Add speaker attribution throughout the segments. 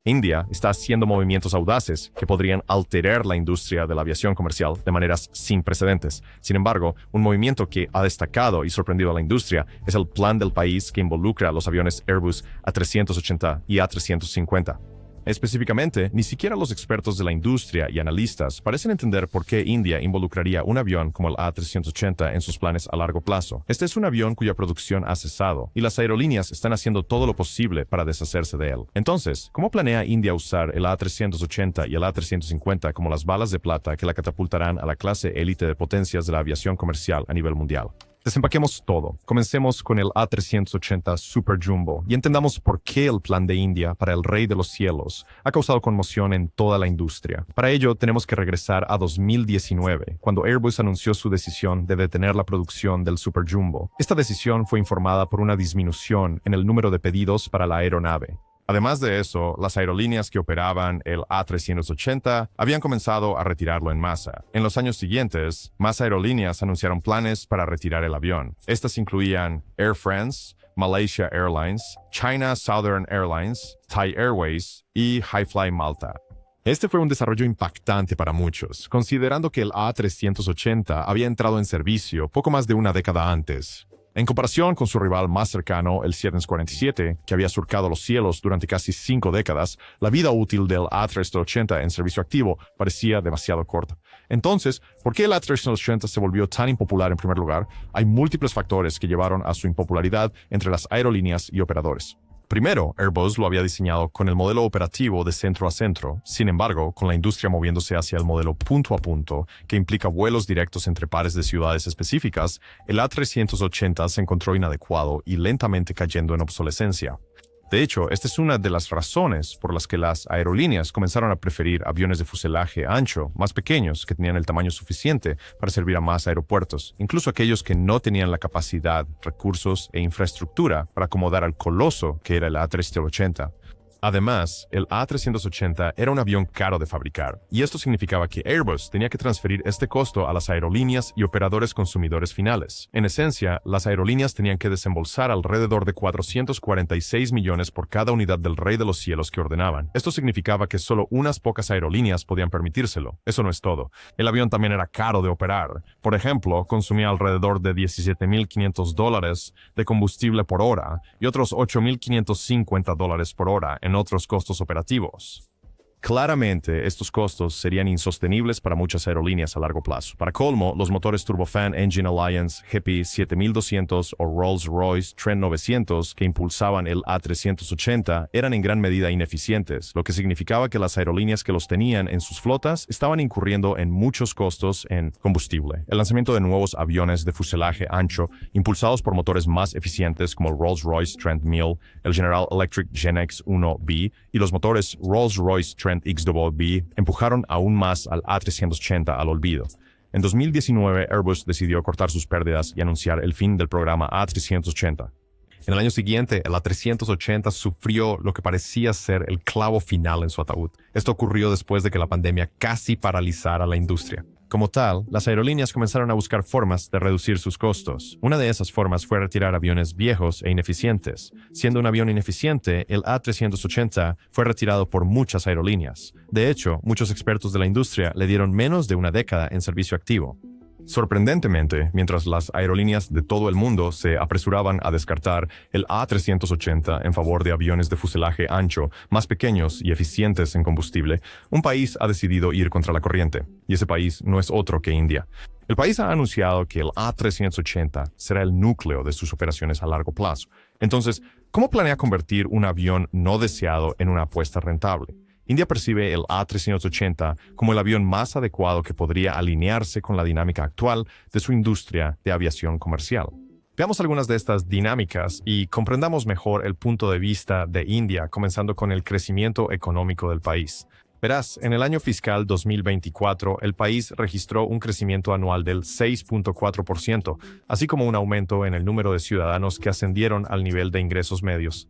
Speaker 1: India está haciendo movimientos audaces que podrían alterar la industria de la aviación comercial de maneras sin precedentes. Sin embargo, un movimiento que ha destacado y sorprendido a la industria es el plan del país que involucra los aviones Airbus A380 y A350. Específicamente, ni siquiera los expertos de la industria y analistas parecen entender por qué India involucraría un avión como el A380 en sus planes a largo plazo. Este es un avión cuya producción ha cesado, y las aerolíneas están haciendo todo lo posible para deshacerse de él. Entonces, ¿cómo planea India usar el A380 y el A350 como las balas de plata que la catapultarán a la clase élite de potencias de la aviación comercial a nivel mundial? Desempaquemos todo. Comencemos con el A380 Super Jumbo y entendamos por qué el plan de India para el Rey de los Cielos ha causado conmoción en toda la industria. Para ello, tenemos que regresar a 2019, cuando Airbus anunció su decisión de detener la producción del Super Jumbo. Esta decisión fue informada por una disminución en el número de pedidos para la aeronave. Además de eso, las aerolíneas que operaban el A380 habían comenzado a retirarlo en masa. En los años siguientes, más aerolíneas anunciaron planes para retirar el avión. Estas incluían Air France, Malaysia Airlines, China Southern Airlines, Thai Airways y Hi-Fly Malta. Este fue un desarrollo impactante para muchos, considerando que el A380 había entrado en servicio poco más de una década antes. En comparación con su rival más cercano, el 747, que había surcado los cielos durante casi 5 décadas, la vida útil del A380 en servicio activo parecía demasiado corta. Entonces, ¿por qué el A380 se volvió tan impopular en primer lugar? Hay múltiples factores que llevaron a su impopularidad entre las aerolíneas y operadores. Primero, Airbus lo había diseñado con el modelo operativo de centro a centro. Sin embargo, con la industria moviéndose hacia el modelo punto a punto, que implica vuelos directos entre pares de ciudades específicas, el A380 se encontró inadecuado y lentamente cayendo en obsolescencia. De hecho, esta es una de las razones por las que las aerolíneas comenzaron a preferir aviones de fuselaje ancho, más pequeños, que tenían el tamaño suficiente para servir a más aeropuertos, incluso aquellos que no tenían la capacidad, recursos e infraestructura para acomodar al coloso que era el A380. Además, el A380 era un avión caro de fabricar, y esto significaba que Airbus tenía que transferir este costo a las aerolíneas y operadores consumidores finales. En esencia, las aerolíneas tenían que desembolsar alrededor de 446 millones por cada unidad del Rey de los Cielos que ordenaban. Esto significaba que solo unas pocas aerolíneas podían permitírselo. Eso no es todo. El avión también era caro de operar. Por ejemplo, consumía alrededor de $17,500 de combustible por hora y otros $8,550 por hora en otros costos operativos. Claramente, estos costos serían insostenibles para muchas aerolíneas a largo plazo. Para colmo, los motores Turbofan Engine Alliance GP7200 o Rolls-Royce Trent 900 que impulsaban el A380 eran en gran medida ineficientes, lo que significaba que las aerolíneas que los tenían en sus flotas estaban incurriendo en muchos costos en combustible. El lanzamiento de nuevos aviones de fuselaje ancho, impulsados por motores más eficientes como el Rolls-Royce Trent 1000, el General Electric GEnx 1B y los motores Rolls-Royce Trent XWB empujaron aún más al A380 al olvido. En 2019, Airbus decidió cortar sus pérdidas y anunciar el fin del programa A380. En el año siguiente, el A380 sufrió lo que parecía ser el clavo final en su ataúd. Esto ocurrió después de que la pandemia casi paralizara la industria. Como tal, las aerolíneas comenzaron a buscar formas de reducir sus costos. Una de esas formas fue retirar aviones viejos e ineficientes. Siendo un avión ineficiente, el A380 fue retirado por muchas aerolíneas. De hecho, muchos expertos de la industria le dieron menos de una década en servicio activo. Sorprendentemente, mientras las aerolíneas de todo el mundo se apresuraban a descartar el A380 en favor de aviones de fuselaje ancho, más pequeños y eficientes en combustible, un país ha decidido ir contra la corriente, y ese país no es otro que India. El país ha anunciado que el A380 será el núcleo de sus operaciones a largo plazo. Entonces, ¿cómo planea convertir un avión no deseado en una apuesta rentable? India percibe el A380 como el avión más adecuado que podría alinearse con la dinámica actual de su industria de aviación comercial. Veamos algunas de estas dinámicas y comprendamos mejor el punto de vista de India, comenzando con el crecimiento económico del país. Verás, en el año fiscal 2024, el país registró un crecimiento anual del 6.4%, así como un aumento en el número de ciudadanos que ascendieron al nivel de ingresos medios.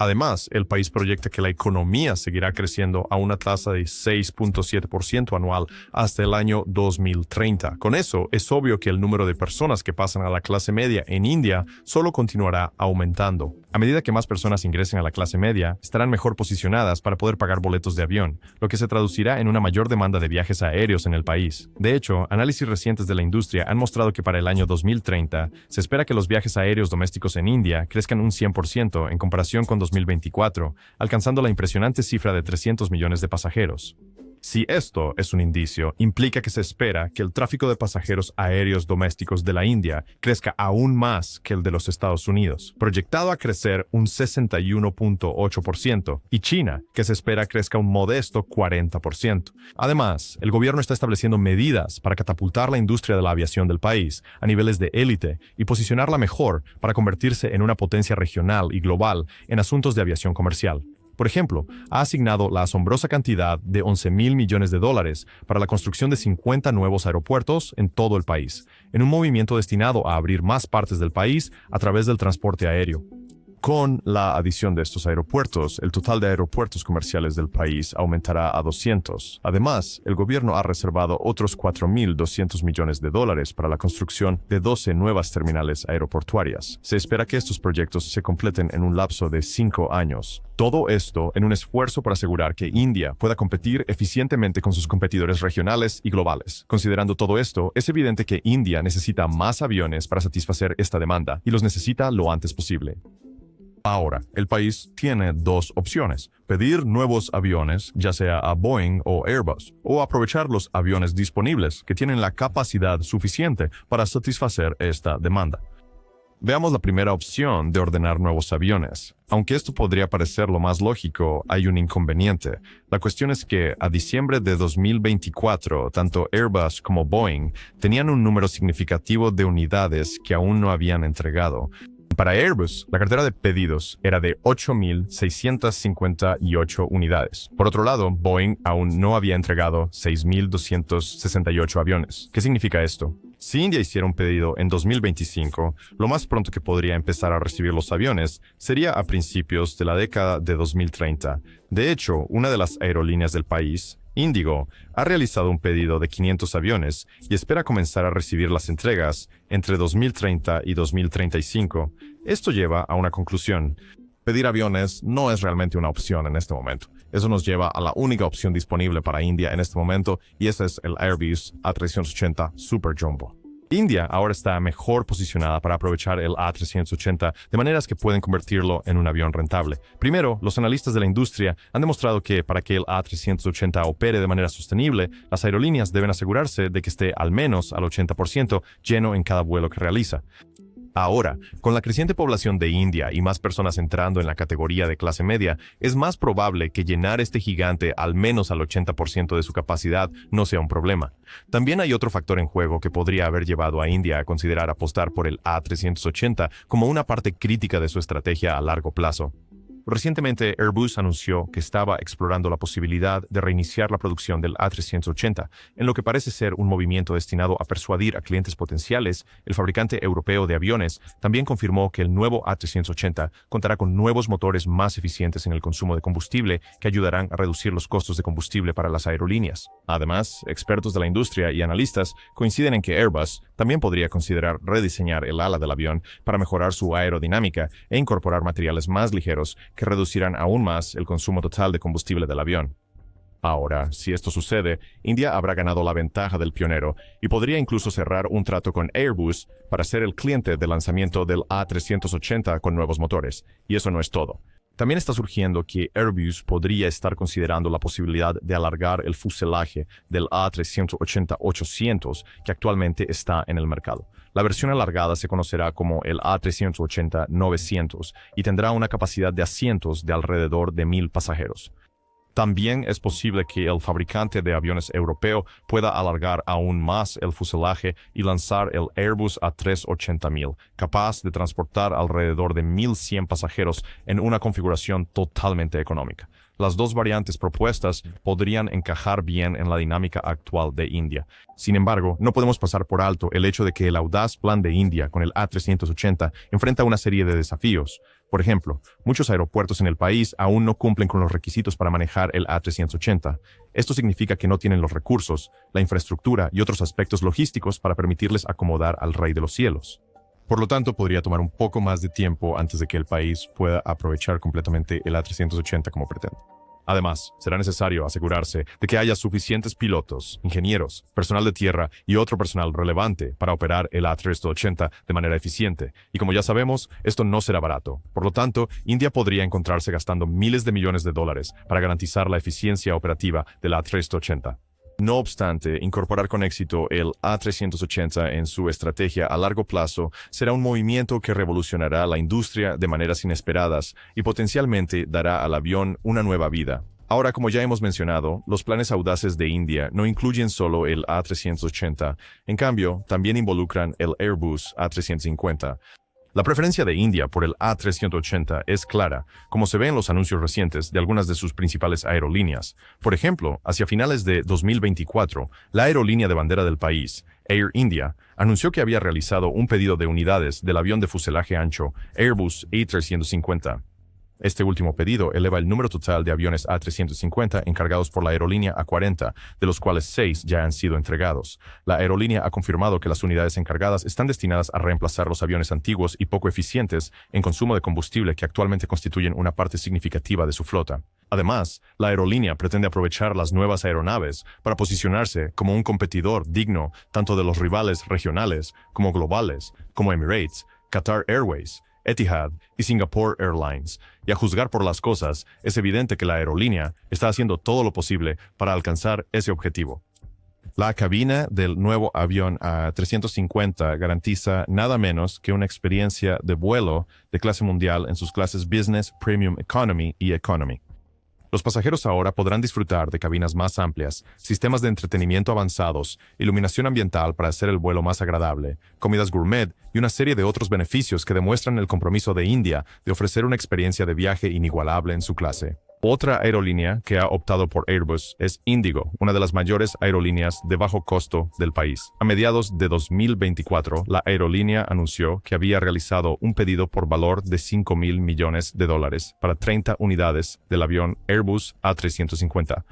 Speaker 1: Además, el país proyecta que la economía seguirá creciendo a una tasa de 6.7% anual hasta el año 2030. Con eso, es obvio que el número de personas que pasan a la clase media en India solo continuará aumentando. A medida que más personas ingresen a la clase media, estarán mejor posicionadas para poder pagar boletos de avión, lo que se traducirá en una mayor demanda de viajes aéreos en el país. De hecho, análisis recientes de la industria han mostrado que para el año 2030 se espera que los viajes aéreos domésticos en India crezcan un 100% en comparación con 2024, alcanzando la impresionante cifra de 300 millones de pasajeros. Si esto es un indicio, implica que se espera que el tráfico de pasajeros aéreos domésticos de la India crezca aún más que el de los Estados Unidos, proyectado a crecer un 61.8%, y China, que se espera crezca un modesto 40%. Además, el gobierno está estableciendo medidas para catapultar la industria de la aviación del país a niveles de élite y posicionarla mejor para convertirse en una potencia regional y global en asuntos de aviación comercial. Por ejemplo, ha asignado la asombrosa cantidad de $11.000 millones para la construcción de 50 nuevos aeropuertos en todo el país, en un movimiento destinado a abrir más partes del país a través del transporte aéreo. Con la adición de estos aeropuertos, el total de aeropuertos comerciales del país aumentará a 200. Además, el gobierno ha reservado otros $4.200 millones para la construcción de 12 nuevas terminales aeroportuarias. Se espera que estos proyectos se completen en un lapso de 5 años. Todo esto en un esfuerzo para asegurar que India pueda competir eficientemente con sus competidores regionales y globales. Considerando todo esto, es evidente que India necesita más aviones para satisfacer esta demanda y los necesita lo antes posible. Ahora, el país tiene dos opciones: pedir nuevos aviones, ya sea a Boeing o Airbus, o aprovechar los aviones disponibles que tienen la capacidad suficiente para satisfacer esta demanda. Veamos la primera opción de ordenar nuevos aviones. Aunque esto podría parecer lo más lógico, hay un inconveniente. La cuestión es que a diciembre de 2024, tanto Airbus como Boeing tenían un número significativo de unidades que aún no habían entregado. Para Airbus, la cartera de pedidos era de 8.658 unidades. Por otro lado, Boeing aún no había entregado 6.268 aviones. ¿Qué significa esto? Si India hiciera un pedido en 2025, lo más pronto que podría empezar a recibir los aviones sería a principios de la década de 2030. De hecho, una de las aerolíneas del país, Indigo, ha realizado un pedido de 500 aviones y espera comenzar a recibir las entregas entre 2030 y 2035. Esto lleva a una conclusión. Pedir aviones no es realmente una opción en este momento. Eso nos lleva a la única opción disponible para India en este momento, y ese es el Airbus A380 Super Jumbo. India ahora está mejor posicionada para aprovechar el A380 de maneras que pueden convertirlo en un avión rentable. Primero, los analistas de la industria han demostrado que para que el A380 opere de manera sostenible, las aerolíneas deben asegurarse de que esté al menos al 80% lleno en cada vuelo que realiza. Ahora, con la creciente población de India y más personas entrando en la categoría de clase media, es más probable que llenar este gigante al menos al 80% de su capacidad no sea un problema. También hay otro factor en juego que podría haber llevado a India a considerar apostar por el A380 como una parte crítica de su estrategia a largo plazo. Recientemente, Airbus anunció que estaba explorando la posibilidad de reiniciar la producción del A380, en lo que parece ser un movimiento destinado a persuadir a clientes potenciales. El fabricante europeo de aviones también confirmó que el nuevo A380 contará con nuevos motores más eficientes en el consumo de combustible que ayudarán a reducir los costos de combustible para las aerolíneas. Además, expertos de la industria y analistas coinciden en que Airbus también podría considerar rediseñar el ala del avión para mejorar su aerodinámica e incorporar materiales más ligeros que reducirán aún más el consumo total de combustible del avión. Ahora, si esto sucede, India habrá ganado la ventaja del pionero y podría incluso cerrar un trato con Airbus para ser el cliente de lanzamiento del A380 con nuevos motores. Y eso no es todo. También está surgiendo que Airbus podría estar considerando la posibilidad de alargar el fuselaje del A380-800 que actualmente está en el mercado. La versión alargada se conocerá como el A380-900 y tendrá una capacidad de asientos de alrededor de 1.000 pasajeros. También es posible que el fabricante de aviones europeo pueda alargar aún más el fuselaje y lanzar el Airbus A380.000, capaz de transportar alrededor de 1.100 pasajeros en una configuración totalmente económica. Las dos variantes propuestas podrían encajar bien en la dinámica actual de India. Sin embargo, no podemos pasar por alto el hecho de que el audaz plan de India con el A380 enfrenta una serie de desafíos. Por ejemplo, muchos aeropuertos en el país aún no cumplen con los requisitos para manejar el A380. Esto significa que no tienen los recursos, la infraestructura y otros aspectos logísticos para permitirles acomodar al Rey de los Cielos. Por lo tanto, podría tomar un poco más de tiempo antes de que el país pueda aprovechar completamente el A380 como pretende. Además, será necesario asegurarse de que haya suficientes pilotos, ingenieros, personal de tierra y otro personal relevante para operar el A380 de manera eficiente. Y como ya sabemos, esto no será barato. Por lo tanto, India podría encontrarse gastando miles de millones de dólares para garantizar la eficiencia operativa del A380. No obstante, incorporar con éxito el A380 en su estrategia a largo plazo será un movimiento que revolucionará la industria de maneras inesperadas y potencialmente dará al avión una nueva vida. Ahora, como ya hemos mencionado, los planes audaces de India no incluyen solo el A380, en cambio, también involucran el Airbus A350. La preferencia de India por el A380 es clara, como se ve en los anuncios recientes de algunas de sus principales aerolíneas. Por ejemplo, hacia finales de 2024, la aerolínea de bandera del país, Air India, anunció que había realizado un pedido de unidades del avión de fuselaje ancho Airbus A350. Este último pedido eleva el número total de aviones A350 encargados por la aerolínea a 40, de los cuales 6 ya han sido entregados. La aerolínea ha confirmado que las unidades encargadas están destinadas a reemplazar los aviones antiguos y poco eficientes en consumo de combustible que actualmente constituyen una parte significativa de su flota. Además, la aerolínea pretende aprovechar las nuevas aeronaves para posicionarse como un competidor digno tanto de los rivales regionales como globales, como Emirates, Qatar Airways, Etihad y Singapore Airlines. Y a juzgar por las cosas, es evidente que la aerolínea está haciendo todo lo posible para alcanzar ese objetivo. La cabina del nuevo avión A350 garantiza nada menos que una experiencia de vuelo de clase mundial en sus clases Business, Premium Economy y Economy. Los pasajeros ahora podrán disfrutar de cabinas más amplias, sistemas de entretenimiento avanzados, iluminación ambiental para hacer el vuelo más agradable, comidas gourmet y una serie de otros beneficios que demuestran el compromiso de India de ofrecer una experiencia de viaje inigualable en su clase. Otra aerolínea que ha optado por Airbus es Indigo, una de las mayores aerolíneas de bajo costo del país. A mediados de 2024, la aerolínea anunció que había realizado un pedido por valor de $5,000 millones para 30 unidades del avión Airbus A350.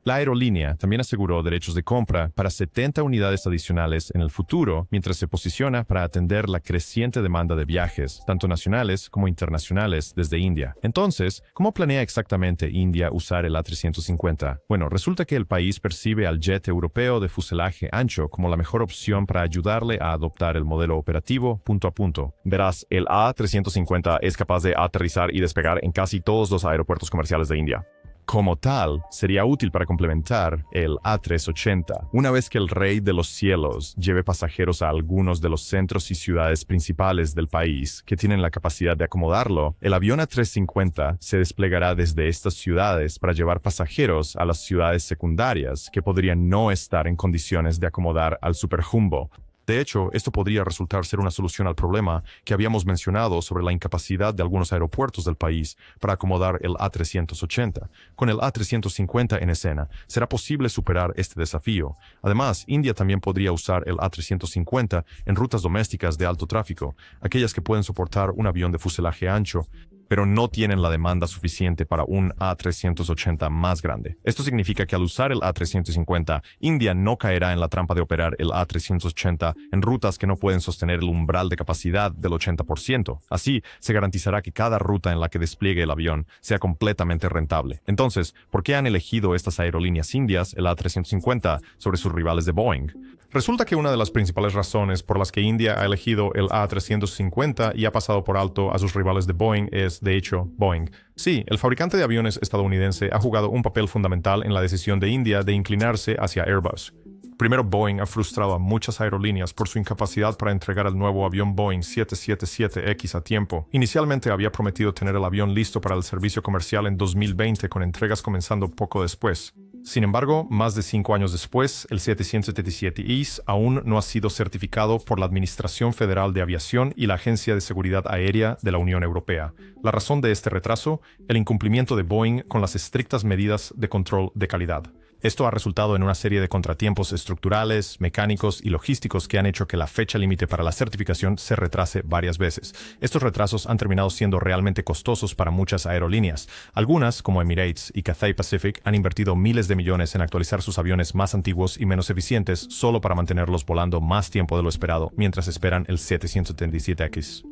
Speaker 1: La aerolínea también aseguró derechos de compra para 70 unidades adicionales en el futuro, mientras se posiciona para atender la creciente demanda de viajes, tanto nacionales como internacionales, desde India. Entonces, ¿cómo planea exactamente India usar el A350? Bueno, resulta que el país percibe al jet europeo de fuselaje ancho como la mejor opción para ayudarle a adoptar el modelo operativo punto a punto. Verás, el A350 es capaz de aterrizar y despegar en casi todos los aeropuertos comerciales de India. Como tal, sería útil para complementar el A380. Una vez que el Rey de los Cielos lleve pasajeros a algunos de los centros y ciudades principales del país que tienen la capacidad de acomodarlo, el avión A350 se desplegará desde estas ciudades para llevar pasajeros a las ciudades secundarias que podrían no estar en condiciones de acomodar al Super Jumbo. De hecho, esto podría resultar ser una solución al problema que habíamos mencionado sobre la incapacidad de algunos aeropuertos del país para acomodar el A380. Con el A350 en escena, será posible superar este desafío. Además, India también podría usar el A350 en rutas domésticas de alto tráfico, aquellas que pueden soportar un avión de fuselaje ancho, pero no tienen la demanda suficiente para un A380 más grande. Esto significa que al usar el A350, India no caerá en la trampa de operar el A380 en rutas que no pueden sostener el umbral de capacidad del 80%. Así, se garantizará que cada ruta en la que despliegue el avión sea completamente rentable. Entonces, ¿por qué han elegido estas aerolíneas indias el A350 sobre sus rivales de Boeing? Resulta que una de las principales razones por las que India ha elegido el A350 y ha pasado por alto a sus rivales de Boeing es, de hecho, Boeing. Sí, el fabricante de aviones estadounidense ha jugado un papel fundamental en la decisión de India de inclinarse hacia Airbus. Primero, Boeing ha frustrado a muchas aerolíneas por su incapacidad para entregar el nuevo avión Boeing 777X a tiempo. Inicialmente había prometido tener el avión listo para el servicio comercial en 2020, con entregas comenzando poco después. Sin embargo, más de 5 años después, el 777 EAS aún no ha sido certificado por la Administración Federal de Aviación y la Agencia de Seguridad Aérea de la Unión Europea. La razón de este retraso, el incumplimiento de Boeing con las estrictas medidas de control de calidad. Esto ha resultado en una serie de contratiempos estructurales, mecánicos y logísticos que han hecho que la fecha límite para la certificación se retrase varias veces. Estos retrasos han terminado siendo realmente costosos para muchas aerolíneas. Algunas, como Emirates y Cathay Pacific, han invertido miles de millones en actualizar sus aviones más antiguos y menos eficientes solo para mantenerlos volando más tiempo de lo esperado mientras esperan el 777X.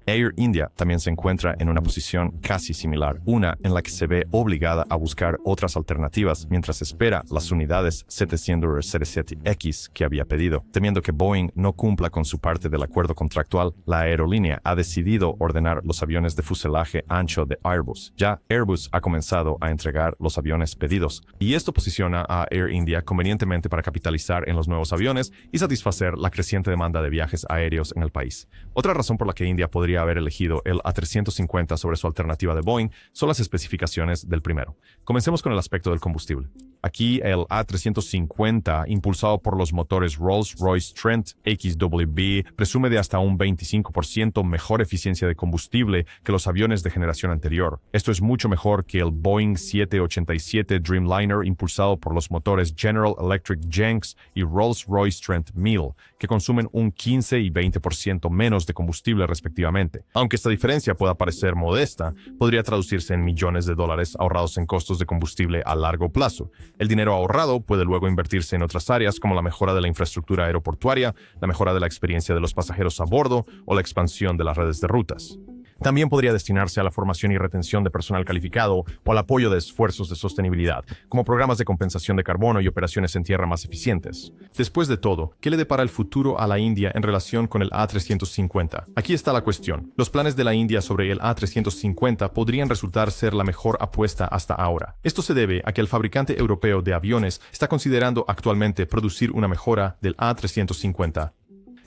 Speaker 1: Air India también se encuentra en una posición casi similar, una en la que se ve obligada a buscar otras alternativas mientras espera las unidades 777X que había pedido. Temiendo que Boeing no cumpla con su parte del acuerdo contractual, la aerolínea ha decidido ordenar los aviones de fuselaje ancho de Airbus. Ya Airbus ha comenzado a entregar los aviones pedidos, y esto posiciona a Air India convenientemente para capitalizar en los nuevos aviones y satisfacer la creciente demanda de viajes aéreos en el país. Otra razón por la que India podría haber elegido el A350 sobre su alternativa de Boeing son las especificaciones del primero. Comencemos con el aspecto del combustible. Aquí el A350, impulsado por los motores Rolls-Royce Trent XWB, presume de hasta un 25% mejor eficiencia de combustible que los aviones de generación anterior. Esto es mucho mejor que el Boeing 787 Dreamliner impulsado por los motores General Electric Jenks y Rolls-Royce Trent 1000, que consumen un 15 y 20% menos de combustible respectivamente. Aunque esta diferencia pueda parecer modesta, podría traducirse en millones de dólares ahorrados en costos de combustible a largo plazo. El dinero ahorrado puede luego invertirse en otras áreas como la mejora de la infraestructura aeroportuaria, la mejora de la experiencia de los pasajeros a bordo o la expansión de las redes de rutas. También podría destinarse a la formación y retención de personal calificado o al apoyo de esfuerzos de sostenibilidad, como programas de compensación de carbono y operaciones en tierra más eficientes. Después de todo, ¿qué le depara el futuro a la India en relación con el A350? Aquí está la cuestión. Los planes de la India sobre el A350 podrían resultar ser la mejor apuesta hasta ahora. Esto se debe a que el fabricante europeo de aviones está considerando actualmente producir una mejora del A350,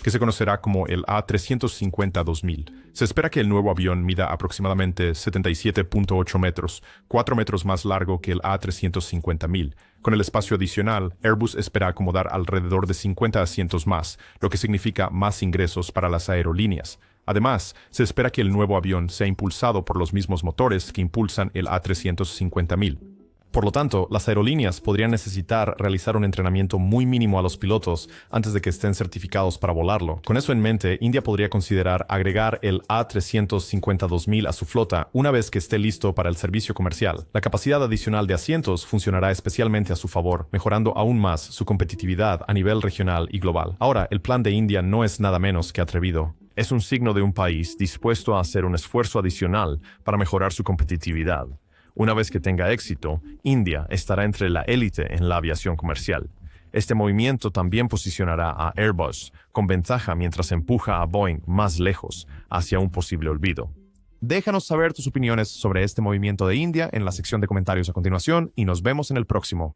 Speaker 1: que se conocerá como el A350-2000. Se espera que el nuevo avión mida aproximadamente 77.8 metros, 4 metros más largo que el A350-1000. Con el espacio adicional, Airbus espera acomodar alrededor de 50 asientos más, lo que significa más ingresos para las aerolíneas. Además, se espera que el nuevo avión sea impulsado por los mismos motores que impulsan el A350-1000. Por lo tanto, las aerolíneas podrían necesitar realizar un entrenamiento muy mínimo a los pilotos antes de que estén certificados para volarlo. Con eso en mente, India podría considerar agregar el A350-2000 a su flota una vez que esté listo para el servicio comercial. La capacidad adicional de asientos funcionará especialmente a su favor, mejorando aún más su competitividad a nivel regional y global. Ahora, el plan de India no es nada menos que atrevido. Es un signo de un país dispuesto a hacer un esfuerzo adicional para mejorar su competitividad. Una vez que tenga éxito, India estará entre la élite en la aviación comercial. Este movimiento también posicionará a Airbus con ventaja mientras empuja a Boeing más lejos hacia un posible olvido. Déjanos saber tus opiniones sobre este movimiento de India en la sección de comentarios a continuación y nos vemos en el próximo.